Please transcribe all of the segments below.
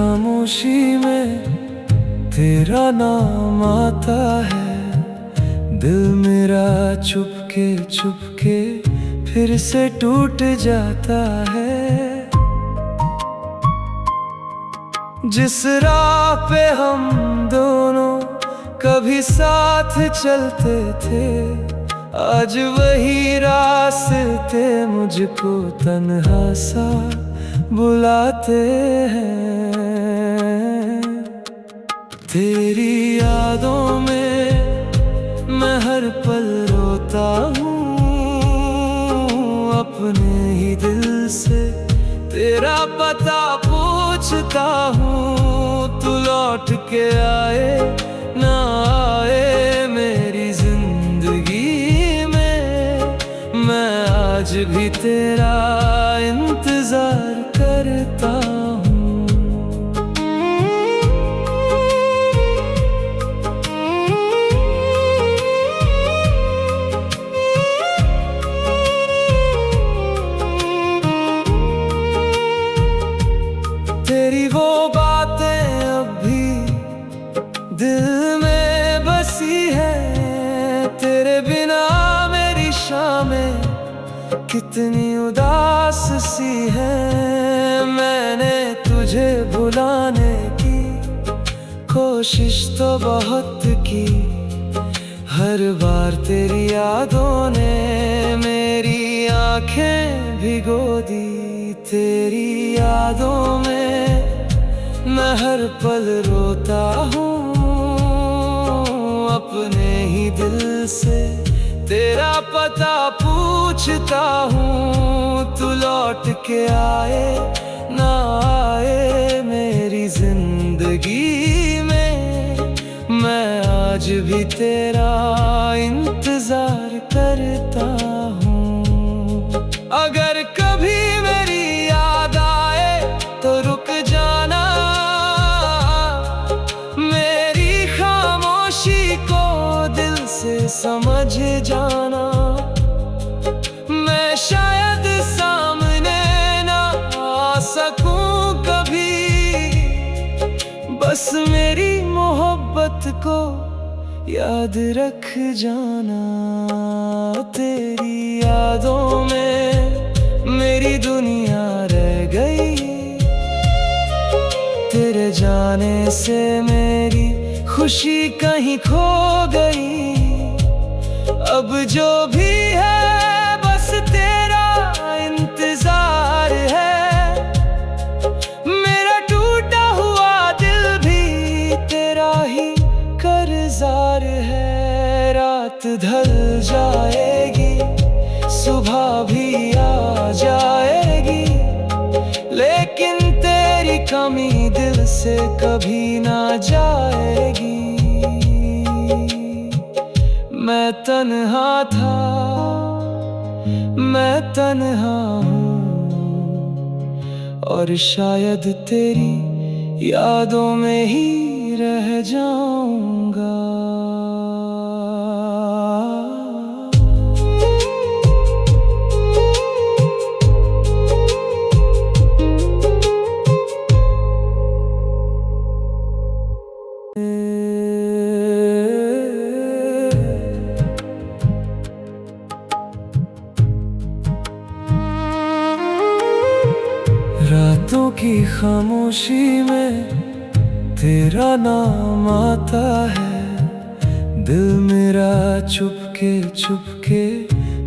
खामोशी में तेरा नाम आता है। दिल मेरा चुपके चुपके फिर से टूट जाता है। जिस राह पे हम दोनों कभी साथ चलते थे, आज वही रास्ते मुझको तन्हा सा बुलाते हैं। तेरी यादों में मैं हर पल रोता हूँ, अपने ही दिल से तेरा पता पूछता हूँ। तू लौट के आए ना आए मेरी जिंदगी में, मैं आज भी तेरा इंतजार करता हूँ। तेरी वो बातें अब भी दिल में बसी है। तेरे बिना मेरी शामें कितनी उदास सी है। मैंने तुझे भुलाने की कोशिश तो बहुत की, हर बार तेरी यादों ने मेरी आंखें भिगो दी। तेरी यादों में मैं हर पल रोता हूँ, अपने ही दिल से तेरा पता पूछता हूँ। तू लौट के आए ना आए मेरी जिंदगी में, मैं आज भी तेरा इंतजार करता हूँ। अगर कभी मेरी याद आए तो रुक जाना, मेरी खामोशी को दिल से समझ जाना। मैं शायद सामने ना आ सकूं कभी, बस मेरी मोहब्बत को याद रख जाना। तेरी यादों में मेरी दुनिया रह गई, तेरे जाने से मेरी खुशी कहीं खो गई। अब जो भी है बस तेरा इंतजार है, मेरा टूटा हुआ दिल भी तेरा ही कर्जदार है। रात ढल जाएगी, सुबह भी आ जाएगी, लेकिन तेरी कमी दिल से कभी ना जाएगी। मैं तन्हा था, मैं तन्हा हूँ, और शायद तेरी यादों में ही रह जाऊंगा। रातों की खामोशी में तेरा नाम आता है। दिल मेरा चुपके चुपके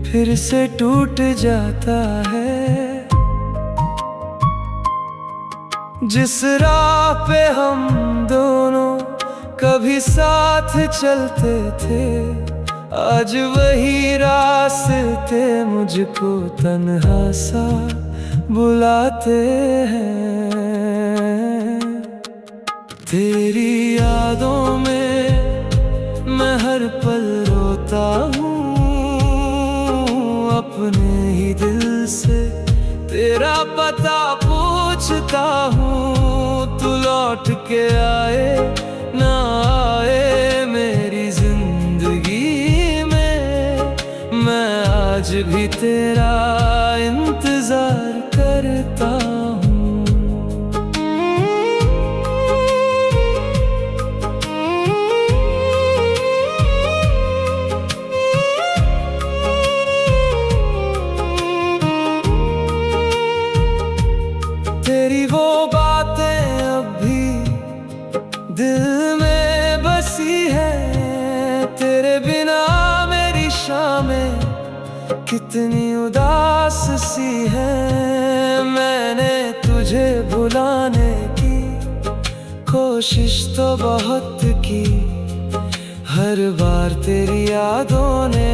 फिर से टूट जाता है। जिस राह पे हम दोनों कभी साथ चलते थे, आज वही रास्ते मुझको तन्हा सा बुलाते हैं। तेरी यादों में मैं हर पल रोता हूँ, अपने ही दिल से तेरा पता पूछता हूँ। तू लौट के आए ना आए मेरी जिंदगी में, मैं आज भी तेरा इंतजार करता हूँ। बसी है, तेरे बिना मेरी शामें कितनी उदास सी है। मैंने तुझे भुलाने की कोशिश तो बहुत की, हर बार तेरी यादों ने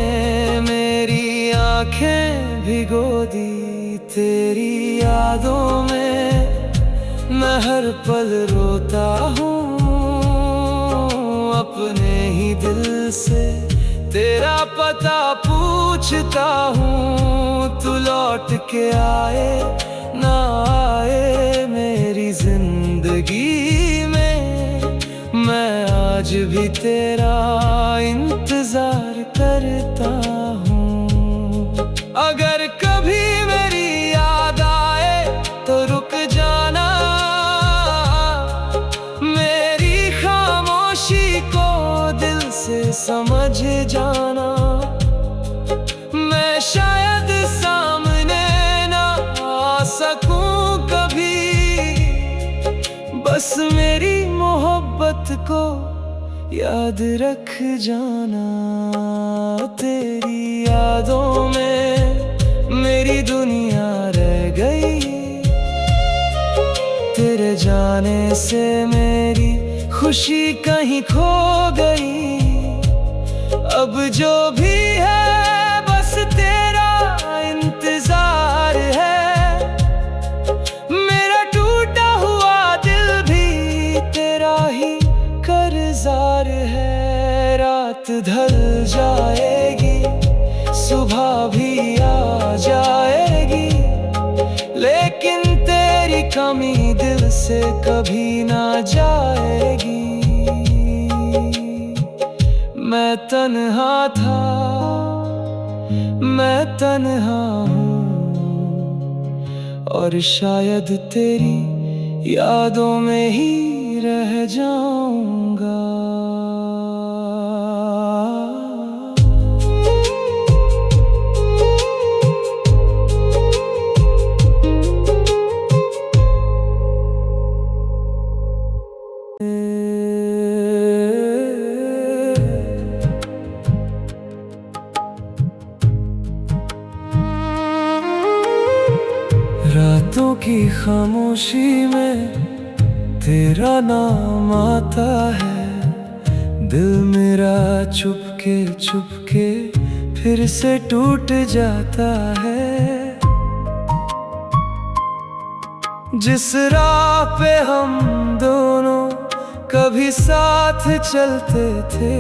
मेरी आंखें भिगो दी। तेरी यादों में मैं हर पल रोता हूँ, अपने ही दिल से तेरा पता पूछता हूँ। तू लौट के आए ना आए मेरी जिंदगी में, मैं आज भी तेरा इंतजार करता हूँ। अगर कभी मेरी याद आए तो रुक जाना, मेरी खामोशी को दिल से समझ जाना। मैं शायद सामने ना आ सकूं कभी, बस मेरी मोहब्बत को याद रख जाना। तेरी यादों में मेरी दुनिया रह गई, तेरे जाने से मेरी खुशी कहीं खो गई। अब जो भी है बस तेरा इंतजार है, मेरा टूटा हुआ दिल भी तेरा ही कर्जदार है। रात ढल जाएगी, सुबह भी आ जाएगी, लेकिन तेरी कमी दिल से कभी ना जाएगी। मैं तन्हा था, मैं तन्हा हूँ, और शायद तेरी यादों में ही रह जाऊंगा। रातों की खामोशी में तेरा नाम आता है, दिल मेरा चुपके चुपके फिर से टूट जाता है। जिस राह पे हम दोनों कभी साथ चलते थे,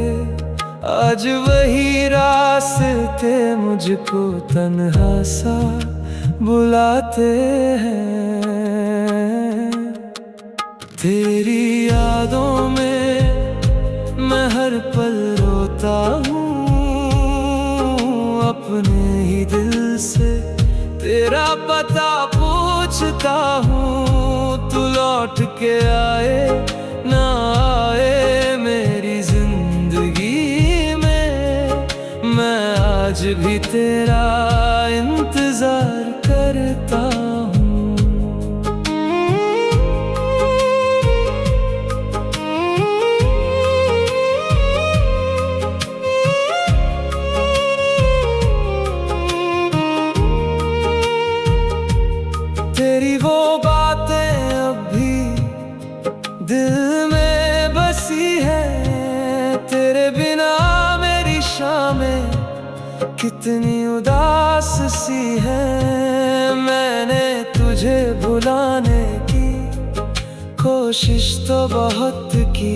आज वही रास्ते मुझको तन्हा सा बुलाते हैं। तेरी यादों में मैं हर पल रोता हूँ, अपने ही दिल से तेरा पता पूछता हूँ। तू लौट के आए ना आए मेरी जिंदगी में, मैं आज भी तेरा इंतजार करता हूँ। तेरी वो बातें अब भी दिल में बसी है, तेरे बिना मेरी शामें कितनी उदास सी है। मैंने तुझे भुलाने की कोशिश तो बहुत की,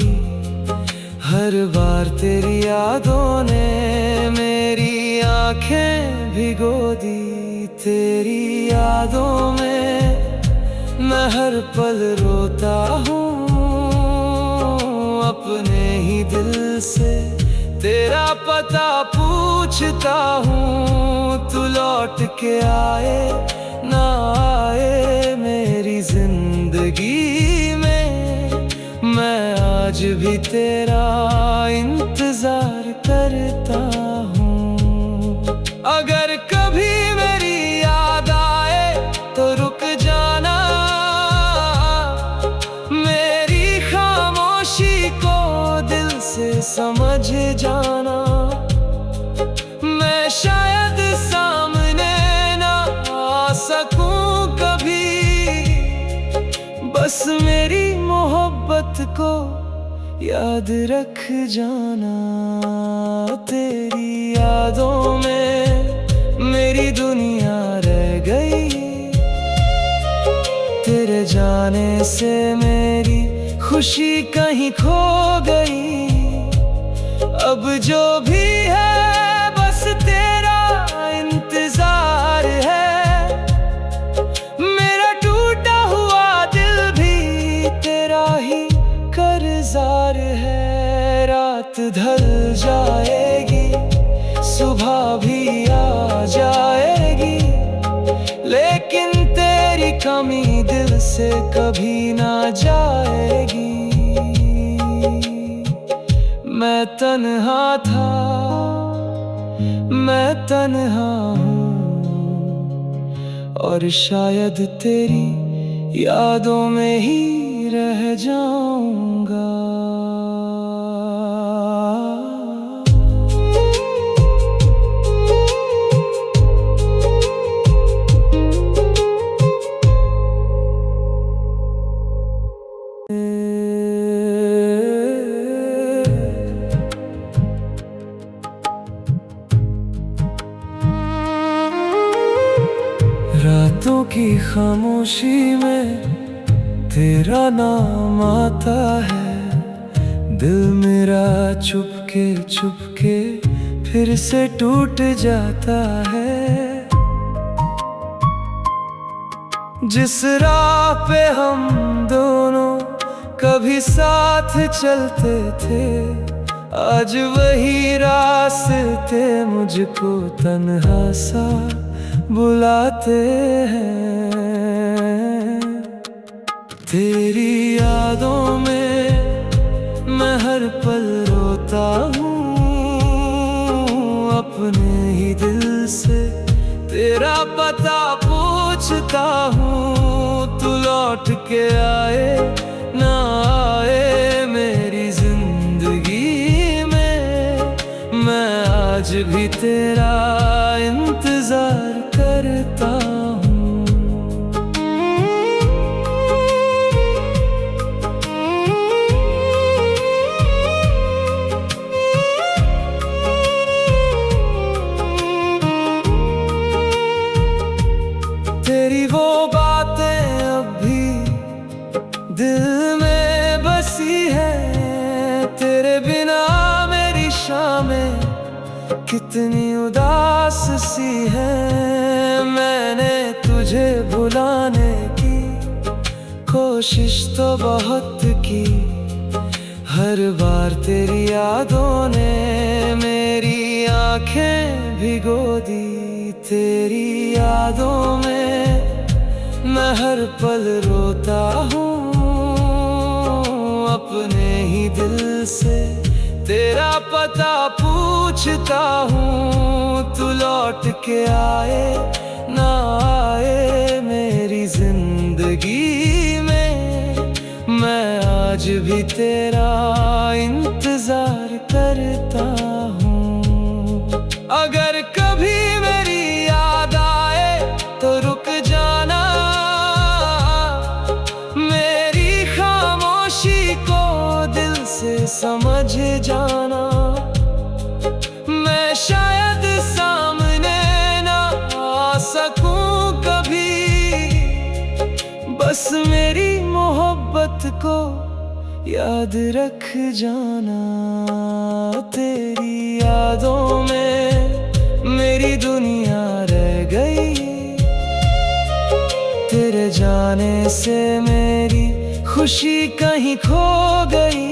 हर बार तेरी यादों ने मेरी आंखें भिगो दी। तेरी यादों में मैं हर पल रोता हूँ, अपने ही दिल से तेरा पता पूछता हूँ। तू लौट के आए ना आए मेरी जिंदगी में, मैं आज भी तेरा इंतजार करता हूँ। अगर कभी मेरी याद आए तो रुक जाना, मेरी खामोशी को दिल से समझ जाना। मैं शायद सामने ना आ सकूं कभी, बस मेरी मोहब्बत को याद रख जाना। तेरी यादों में मेरी दुनिया रह गई, तेरे जाने से मेरी खुशी कहीं खो गई। अब जो भी है बस तेरा इंतजार है, मेरा टूटा हुआ दिल भी तेरा ही कर्जदार है। रात ढल जाएगी, सुबह भी आ जाएगी, लेकिन तेरी कमी दिल से कभी ना जाएगी। मैं तन्हा था, मैं तन्हा हूँ, और शायद तेरी यादों में ही रह जाऊंगा। रातों की खामोशी में तेरा नाम आता है, दिल मेरा चुपके चुपके फिर से टूट जाता है। जिस राह पे हम दोनों कभी साथ चलते थे, आज वही रास्ते मुझको तन्हा सा बुलाते हैं। तेरी यादों में मैं हर पल रोता हूँ, अपने ही दिल से तेरा पता पूछता हूँ। तू लौट के आए ना आए मेरी जिंदगी में, मैं आज भी तेरा इंतजार करता हूँ। तेरी वो बातें अब भी दिल में बसी है, तेरे बिना मेरी शामें कितनी उदास सी है। मैंने तुझे भुलाने की कोशिश तो बहुत की, हर बार तेरी यादों ने मेरी आंखें भिगो दी। तेरी यादों में मैं हर पल रोता हूँ, अपने ही दिल से तेरा पता पूछता हूँ। तू लौट के आए ना आए मेरी जिंदगी में, मैं आज भी तेरा इंतजार करता हूँ। अगर कभी मेरी याद आए तो रुक जाना, मेरी खामोशी को दिल से समझ जाना। मैं शायद सामने ना आ सकूं कभी, बस मेरी मोहब्बत को याद रख जाना। तेरी यादों में मेरी दुनिया रह गई, तेरे जाने से मेरी खुशी कहीं खो गई।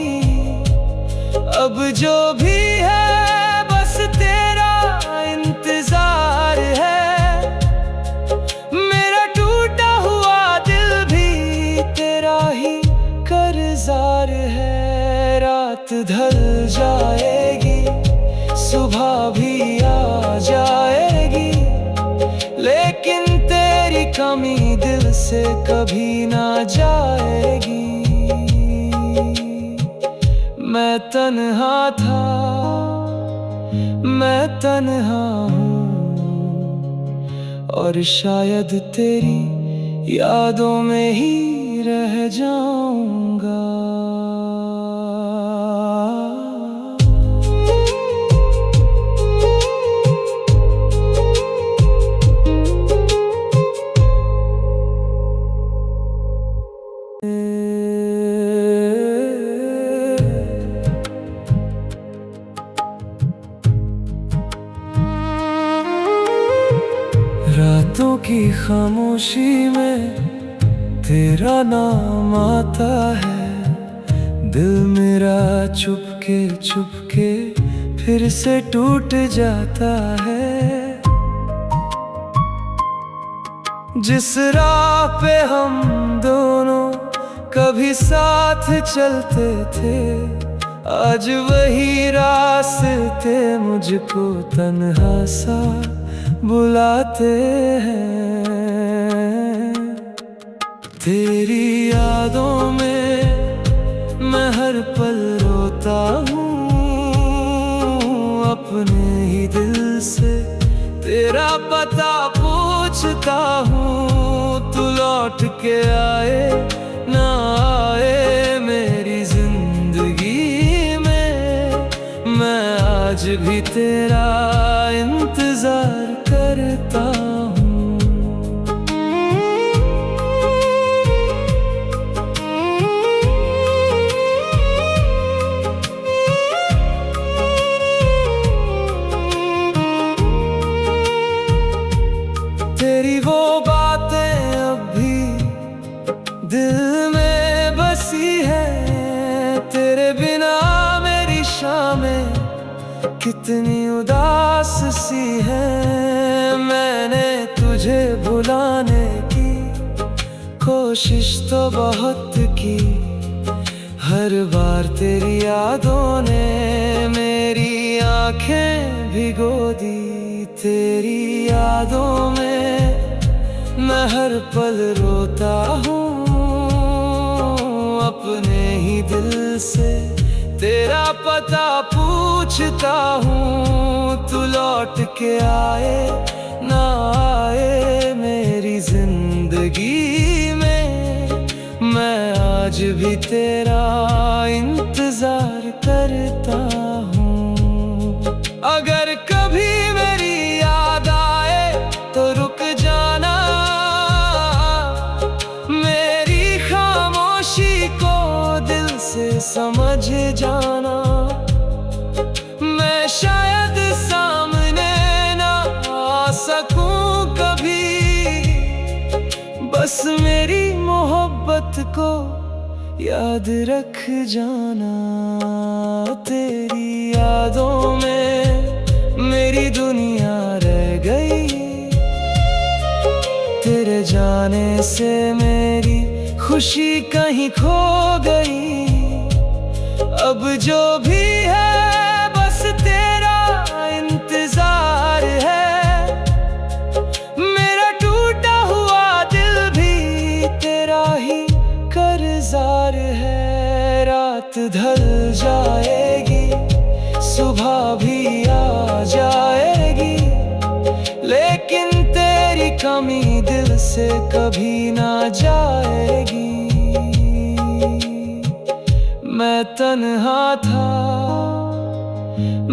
अब जो भी है बस तेरा इंतजार है, मेरा टूटा हुआ दिल भी तेरा ही कर्जदार है। रात ढल जाएगी, सुबह भी आ जाएगी, लेकिन तेरी कमी दिल से कभी ना जाएगी। मैं तन्हा था, मैं तन्हा हूँ, और शायद तेरी यादों में ही रह जाऊंगा। रातों की खामोशी में तेरा नाम आता है, दिल मेरा चुपके चुपके फिर से टूट जाता है। जिस राह पे हम दोनों कभी साथ चलते थे, आज वही रास्ते मुझको तन्हा सा बुलाते हैं। तेरी यादों में मैं हर पल रोता हूँ, अपने ही दिल से तेरा पता पूछता हूँ। तू लौट के आए ना आए मेरी जिंदगी में, मैं आज भी तेरा इंतजार करता हूँ। तेरी वो बातें अब भी दिल में बसी है, तेरे बिना मेरी शामें कितनी उदास सी है। मैंने तुझे भुलाने की कोशिश तो बहुत की, हर बार तेरी यादों ने मेरी आंखें भिगो दी। तेरी यादों में मैं हर पल रोता हूँ, अपने ही दिल से तेरा पता पूछता हूँ। तू लौट के आए ना आए मेरी जिंदगी में, मैं आज भी तेरा इंतजार करता हूँ। अगर कभी मेरी याद आए तो रुक जाना, मेरी खामोशी को दिल से समझ जाना। मैं शायद सामने ना आ सकूं कभी, बस मेरी मोहब्बत को याद रख जाना। तेरी यादों में मेरी दुनिया रह गई, तेरे जाने से मेरी खुशी कहीं खो गई। अब जो भी है बस तेरा इंतजार है, मेरा टूटा हुआ दिल भी तेरा ही कर्जदार है। रात ढल जाएगी, सुबह भी आ जाएगी, लेकिन तेरी कमी दिल से कभी ना जाएगी। मैं तन्हा था,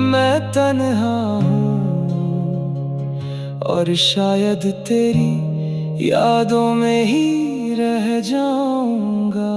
मैं तन्हा हूँ, और शायद तेरी यादों में ही रह जाऊंगा।